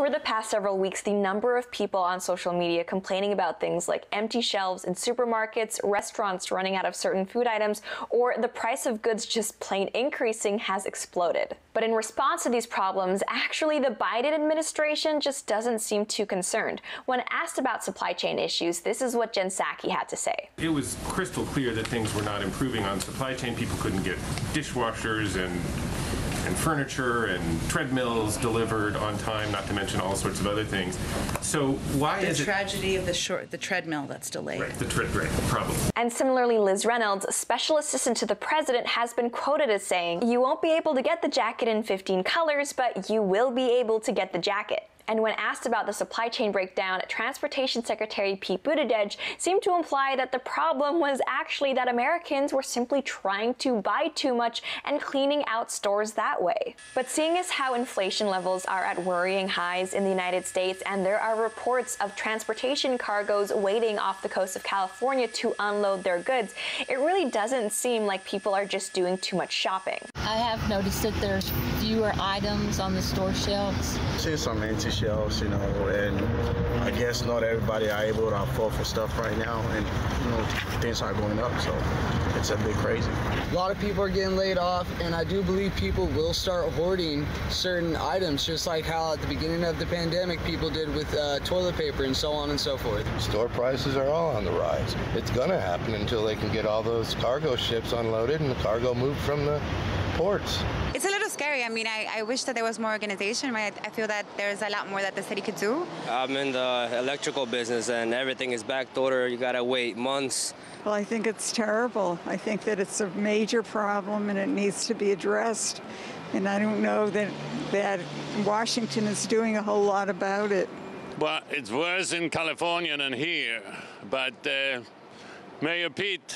Over the past several weeks, the number of people on social media complaining about things like empty shelves in supermarkets, restaurants running out of certain food items, or the price of goods just plain increasing has exploded. But in response to these problems, actually the Biden administration just doesn't seem too concerned. When asked about supply chain issues, this is what Jen Psaki had to say. It was crystal clear that things were not improving on supply chain. People couldn't get dishwashers and furniture and treadmills delivered on time, not to mention all sorts of other things. So why is it... The tragedy of the treadmill that's delayed. Right, the problem. And similarly, Liz Reynolds, special assistant to the president, has been quoted as saying, "You won't be able to get the jacket in 15 colors, but you will be able to get the jacket." And when asked about the supply chain breakdown, Transportation Secretary Pete Buttigieg seemed to imply that the problem was actually that Americans were simply trying to buy too much and cleaning out stores that way. But seeing as how inflation levels are at worrying highs in the United States, and there are reports of transportation cargoes waiting off the coast of California to unload their goods, it really doesn't seem like people are just doing too much shopping. I have noticed that there's fewer items on the store shelves. Seen some empty shelves, and I guess not everybody are able to afford for stuff right now, and things are going up, so it's a bit crazy. A lot of people are getting laid off, and I do believe people will start hoarding certain items, just like how at the beginning of the pandemic people did with toilet paper and so on and so forth. Store prices are all on the rise. It's going to happen until they can get all those cargo ships unloaded and the cargo moved from the ports. It's a little scary. I mean, I wish that there was more organization. I feel that there's a lot more that the city could do. I'm in the electrical business and everything is backed order. You gotta wait months. Well, I think it's terrible. I think that it's a major problem and it needs to be addressed. And I don't know that Washington is doing a whole lot about it. Well, it's worse in California than here. But Mayor Pete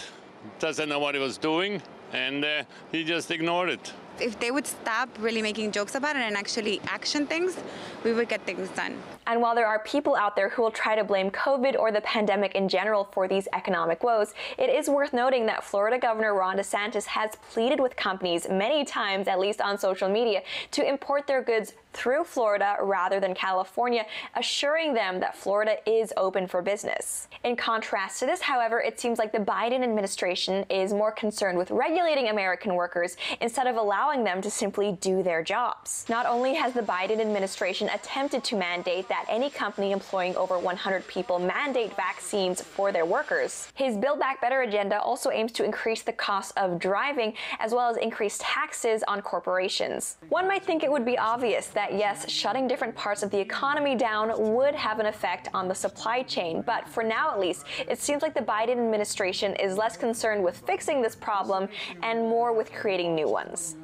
doesn't know what he was doing, and he just ignored it. If they would stop really making jokes about it and actually action things, we would get things done. And while there are people out there who will try to blame COVID or the pandemic in general for these economic woes, it is worth noting that Florida Governor Ron DeSantis has pleaded with companies many times, at least on social media, to import their goods through Florida rather than California, assuring them that Florida is open for business. In contrast to this, however, it seems like the Biden administration is more concerned with regulating American workers instead of allowing them to simply do their jobs. Not only has the Biden administration attempted to mandate that any company employing over 100 people mandate vaccines for their workers, his Build Back Better agenda also aims to increase the cost of driving as well as increase taxes on corporations. One might think it would be obvious that yes, shutting different parts of the economy down would have an effect on the supply chain, but for now at least, it seems like the Biden administration is less concerned with fixing this problem and more with creating new ones.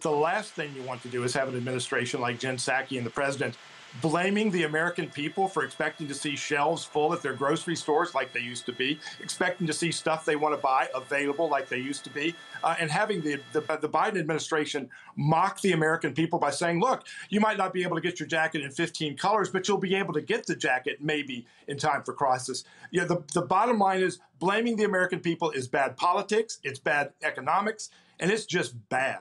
The last thing you want to do is have an administration like Jen Psaki and the president blaming the American people for expecting to see shelves full at their grocery stores like they used to be, expecting to see stuff they want to buy available like they used to be, and having the Biden administration mock the American people by saying, look, you might not be able to get your jacket in 15 colors, but you'll be able to get the jacket maybe in time for crisis. The bottom line is blaming the American people is bad politics, it's bad economics, and it's just bad.